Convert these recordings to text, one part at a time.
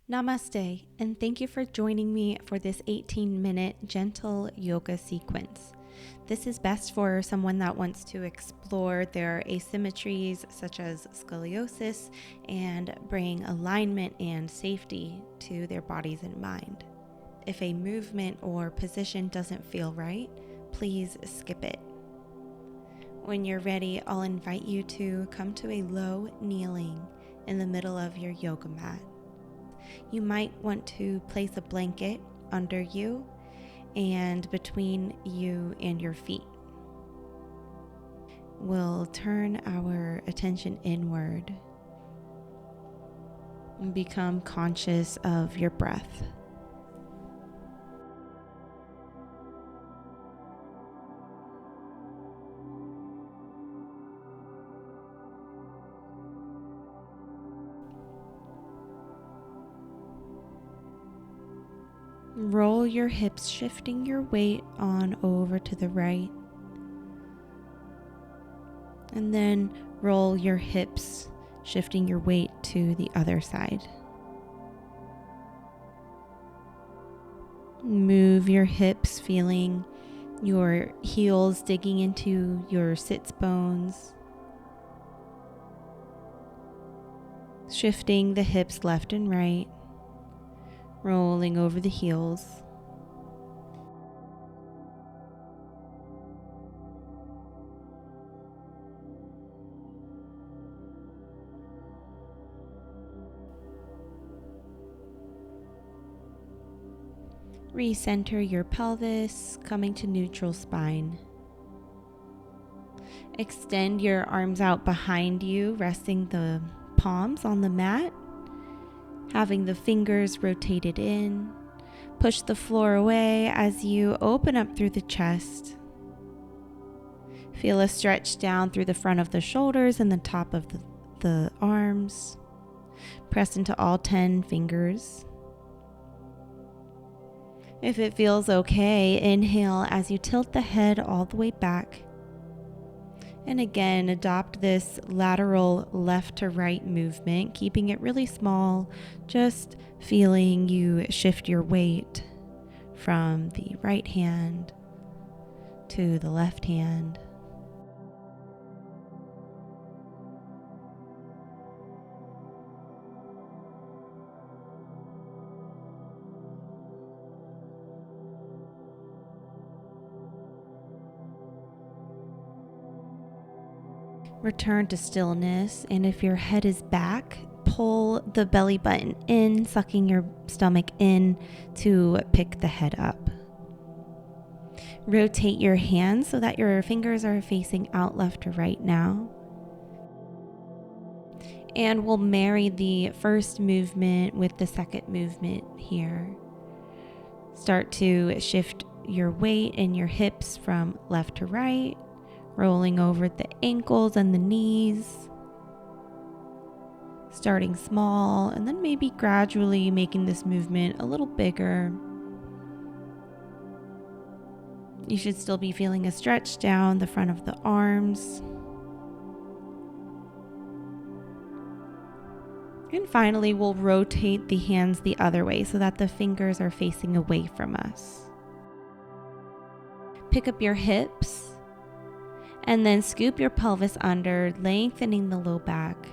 Namaste, and thank you for joining me for this 18-minute gentle yoga sequence. This is best for someone that wants to explore their asymmetries such as scoliosis and bring alignment and safety to their bodies and mind. If a movement or position doesn't feel right, please skip it. When you're ready, I'll invite you to come to a low kneeling in the middle of your yoga mat. You might want to place a blanket under you and between you and your feet. We'll turn our attention inward and become conscious of your breath. Roll your hips, shifting your weight on over to the right. And then roll your hips, shifting your weight to the other side. Move your hips, feeling your heels digging into your sits bones. Shifting the hips left and right. Rolling over the heels. Recenter your pelvis, coming to neutral spine. Extend your arms out behind you, resting the palms on the mat. Having the fingers rotated in, push the floor away as you open up through the chest. Feel a stretch down through the front of the shoulders and the top of the arms. Press into all 10 fingers. If it feels okay, inhale as you tilt the head all the way back. And again, adopt this lateral left to right movement, keeping it really small, just feeling you shift your weight from the right hand to the left hand. Return to stillness, and if your head is back, pull the belly button in, sucking your stomach in to pick the head up. Rotate your hands so that your fingers are facing out left to right now. And we'll marry the first movement with the second movement here. Start to shift your weight and your hips from left to right. Rolling over the ankles and the knees. Starting small and then maybe gradually making this movement a little bigger. You should still be feeling a stretch down the front of the arms. And finally, we'll rotate the hands the other way so that the fingers are facing away from us. Pick up your hips. And then scoop your pelvis under, lengthening the low back.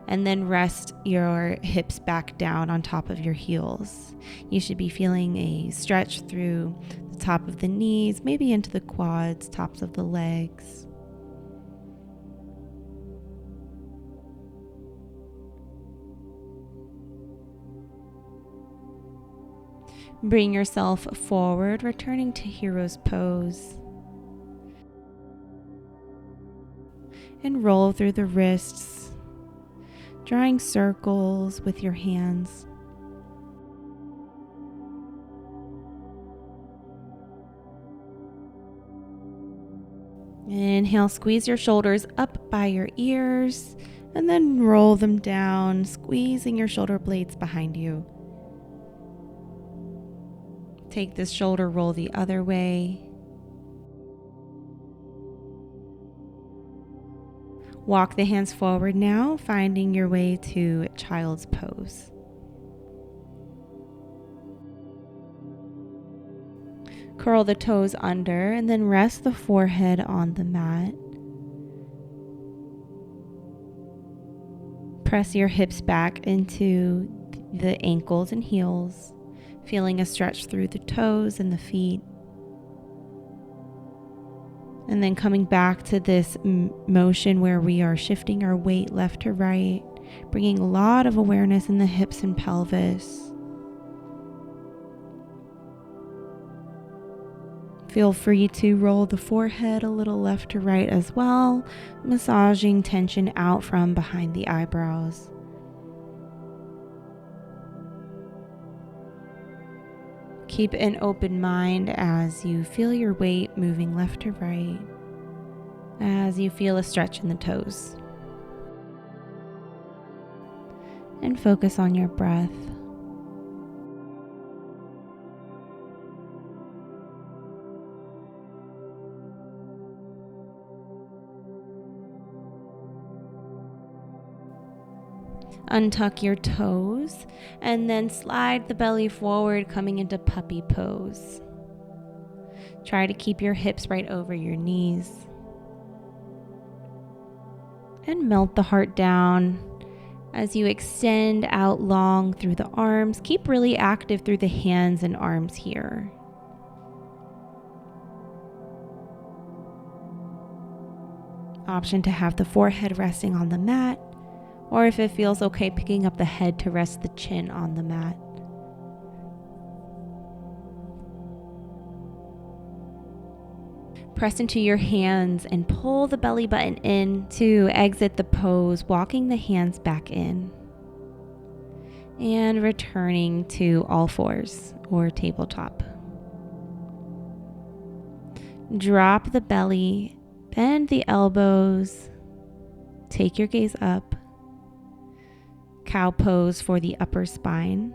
And then rest your hips back down on top of your heels. You should be feeling a stretch through the top of the knees, maybe into the quads, tops of the legs. Bring yourself forward, returning to hero's pose. And roll through the wrists, drawing circles with your hands. Inhale, squeeze your shoulders up by your ears, and then roll them down, squeezing your shoulder blades behind you. Take this shoulder roll the other way. Walk the hands forward now, finding your way to child's pose. Curl the toes under and then rest the forehead on the mat. Press your hips back into the ankles and heels, feeling a stretch through the toes and the feet. And then coming back to this motion where we are shifting our weight left to right, bringing a lot of awareness in the hips and pelvis. Feel free to roll the forehead a little left to right as well, massaging tension out from behind the eyebrows. Keep an open mind as you feel your weight moving left to right, as you feel a stretch in the toes. And focus on your breath. Untuck your toes and then slide the belly forward, coming into puppy pose. Try to keep your hips right over your knees. And melt the heart down as you extend out long through the arms. Keep really active through the hands and arms here. Option to have the forehead resting on the mat, or if it feels okay, picking up the head to rest the chin on the mat. Press into your hands and pull the belly button in to exit the pose, walking the hands back in. And returning to all fours or tabletop. Drop the belly, bend the elbows, take your gaze up. Cow pose for the upper spine.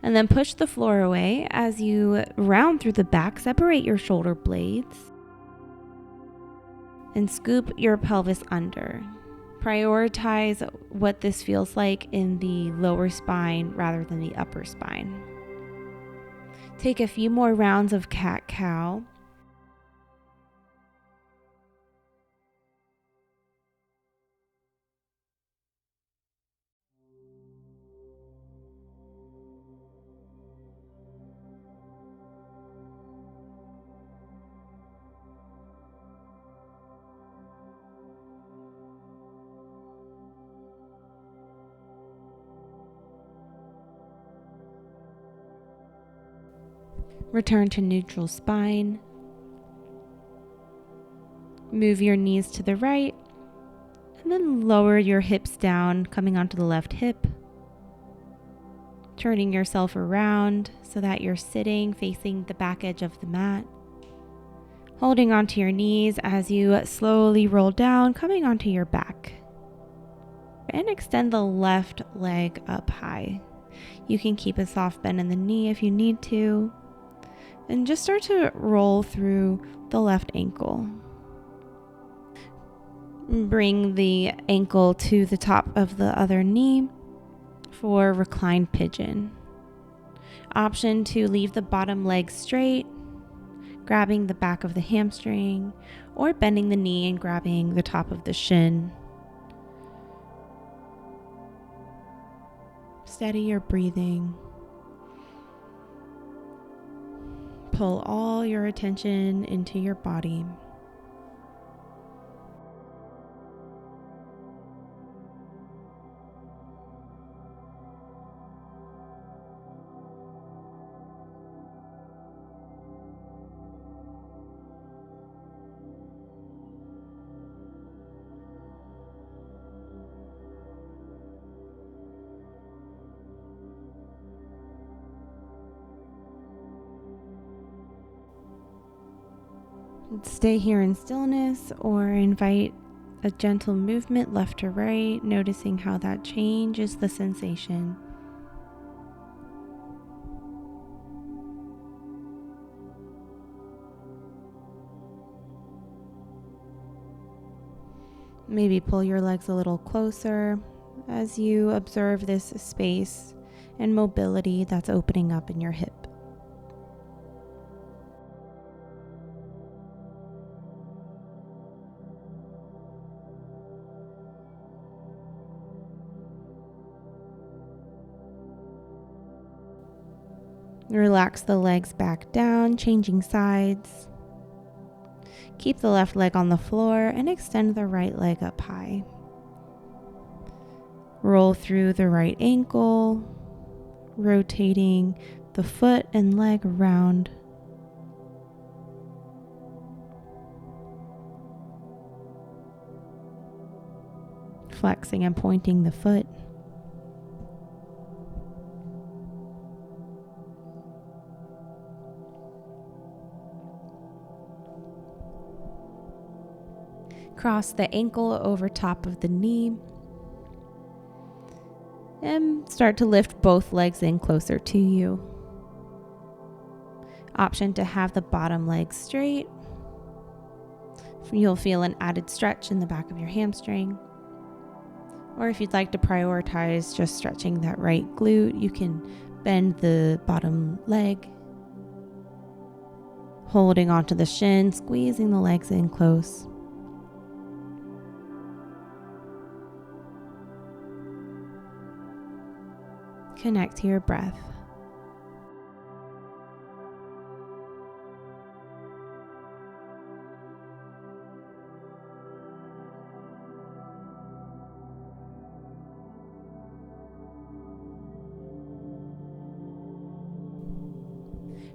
And then push the floor away as you round through the back. Separate your shoulder blades and scoop your pelvis under. Prioritize what this feels like in the lower spine rather than the upper spine. Take a few more rounds of cat-cow. Return to neutral spine. Move your knees to the right and then lower your hips down, coming onto the left hip. Turning yourself around so that you're sitting facing the back edge of the mat. Holding onto your knees as you slowly roll down, coming onto your back. And extend the left leg up high. You can keep a soft bend in the knee if you need to. And just start to roll through the left ankle. Bring the ankle to the top of the other knee for reclined pigeon. Option to leave the bottom leg straight, grabbing the back of the hamstring, or bending the knee and grabbing the top of the shin. Steady your breathing. Pull all your attention into your body. Stay here in stillness or invite a gentle movement left to right, noticing how that changes the sensation. Maybe pull your legs a little closer as you observe this space and mobility that's opening up in your hip. Relax the legs back down, changing sides. Keep the left leg on the floor and extend the right leg up high. Roll through the right ankle, rotating the foot and leg around. Flexing and pointing the foot. Cross the ankle over top of the knee. And start to lift both legs in closer to you. Option to have the bottom leg straight. You'll feel an added stretch in the back of your hamstring. Or if you'd like to prioritize just stretching that right glute, you can bend the bottom leg, holding onto the shin, squeezing the legs in close. Connect to your breath.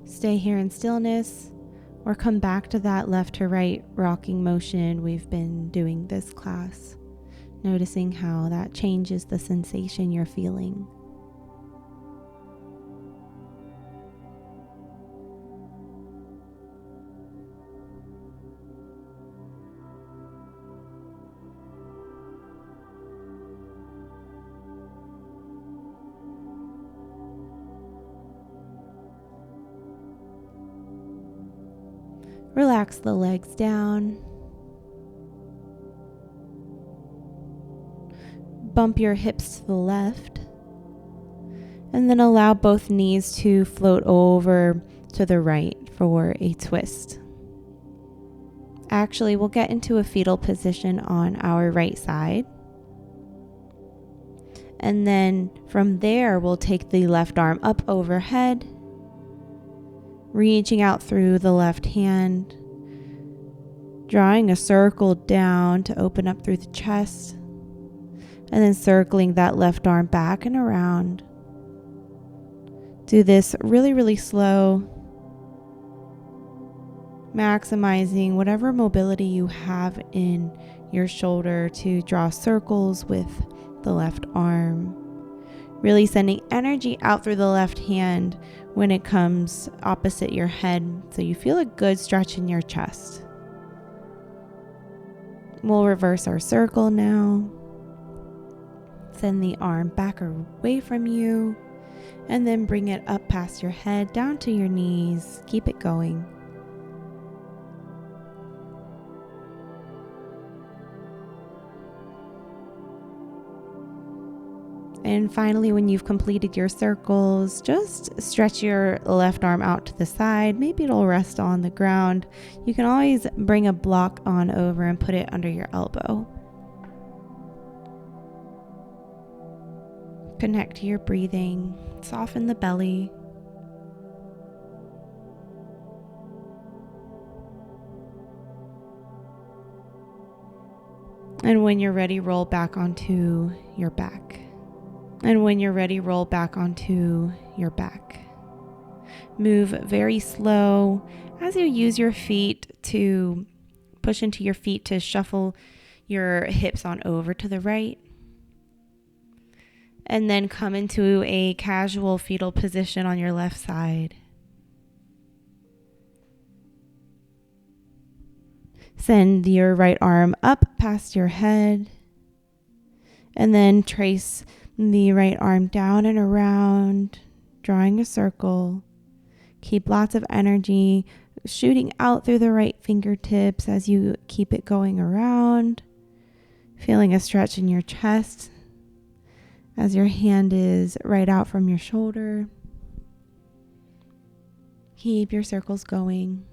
Stay here in stillness or come back to that left to right rocking motion we've been doing this class, noticing how that changes the sensation you're feeling. Relax the legs down. Bump your hips to the left. And then allow both knees to float over to the right for a twist. Actually, we'll get into a fetal position on our right side. And then from there, we'll take the left arm up overhead, reaching out through the left hand, drawing a circle down to open up through the chest, and then circling that left arm back and around. Do this really, really slow, maximizing whatever mobility you have in your shoulder to draw circles with the left arm. Really sending energy out through the left hand when it comes opposite your head, so you feel a good stretch in your chest. We'll reverse our circle now. Send the arm back away from you, and then bring it up past your head, down to your knees. Keep it going. And finally, when you've completed your circles, just stretch your left arm out to the side. Maybe it'll rest on the ground. You can always bring a block on over and put it under your elbow. Connect to your breathing. Soften the belly. And when you're ready, roll back onto your back. And when you're ready, roll back onto your back. Move very slow as you use your feet to push into your feet to shuffle your hips on over to the right. And then come into a casual fetal position on your left side. Send your right arm up past your head. And then trace the right arm down and around, drawing a circle. Keep lots of energy shooting out through the right fingertips as you keep it going around. Feeling a stretch in your chest As your hand is right out from your shoulder, keep your circles going.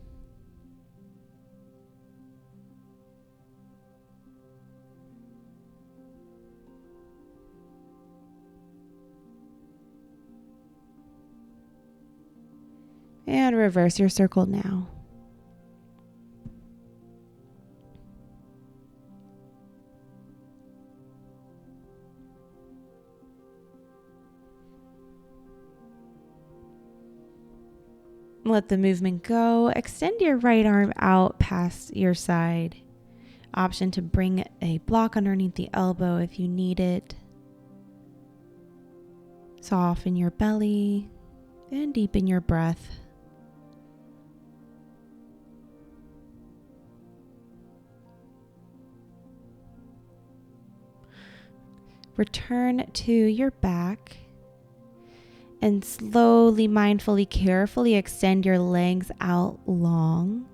And reverse your circle now. Let the movement go. Extend your right arm out past your side. Option to bring a block underneath the elbow if you need it. Soften your belly and deepen your breath. Return to your back and slowly, mindfully, carefully extend your legs out long.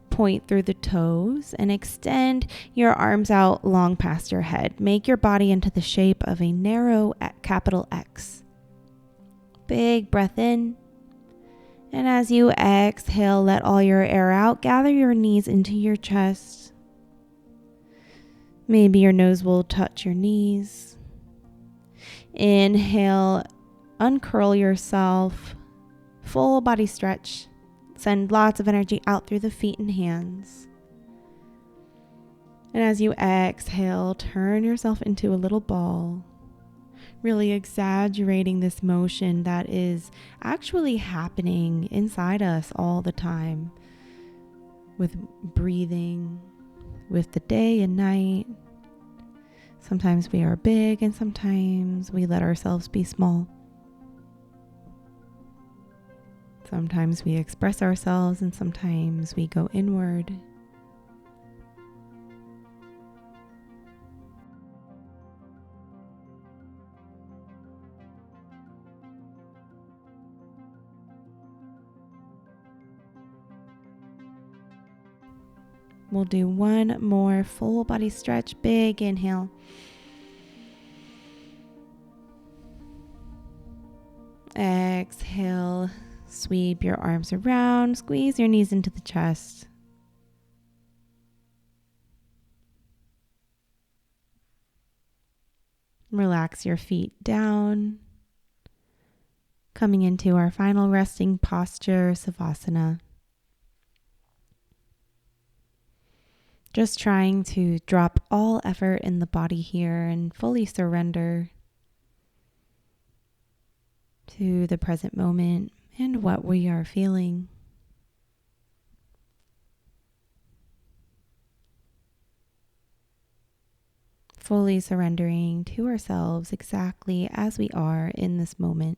Point through the toes and extend your arms out long past your head. Make your body into the shape of a narrow capital X. Big breath in. And as you exhale, let all your air out. Gather your knees into your chest. Maybe your nose will touch your knees. Inhale, uncurl yourself. Full body stretch. Send lots of energy out through the feet and hands. And as you exhale, turn yourself into a little ball. Really exaggerating this motion that is actually happening inside us all the time. With breathing, with the day and night. Sometimes we are big and sometimes we let ourselves be small. Sometimes we express ourselves and sometimes we go inward. We'll do one more full body stretch. Big inhale. Exhale. Sweep your arms around. Squeeze your knees into the chest. Relax your feet down. Coming into our final resting posture, Savasana. Just trying to drop all effort in the body here and fully surrender to the present moment and what we are feeling. Fully surrendering to ourselves exactly as we are in this moment.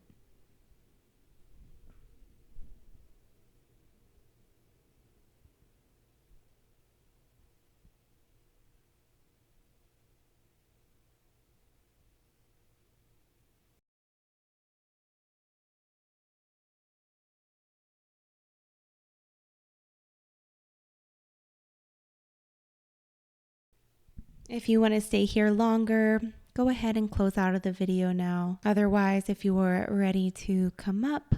If you want to stay here longer, go ahead and close out of the video now. Otherwise, if you are ready to come up,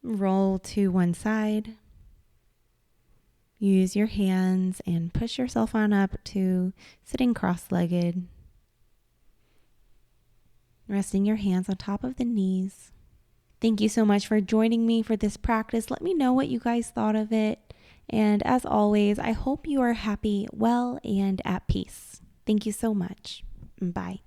roll to one side. Use your hands and push yourself on up to sitting cross-legged. Resting your hands on top of the knees. Thank you so much for joining me for this practice. Let me know what you guys thought of it. And as always, I hope you are happy, well, and at peace. Thank you so much. Bye.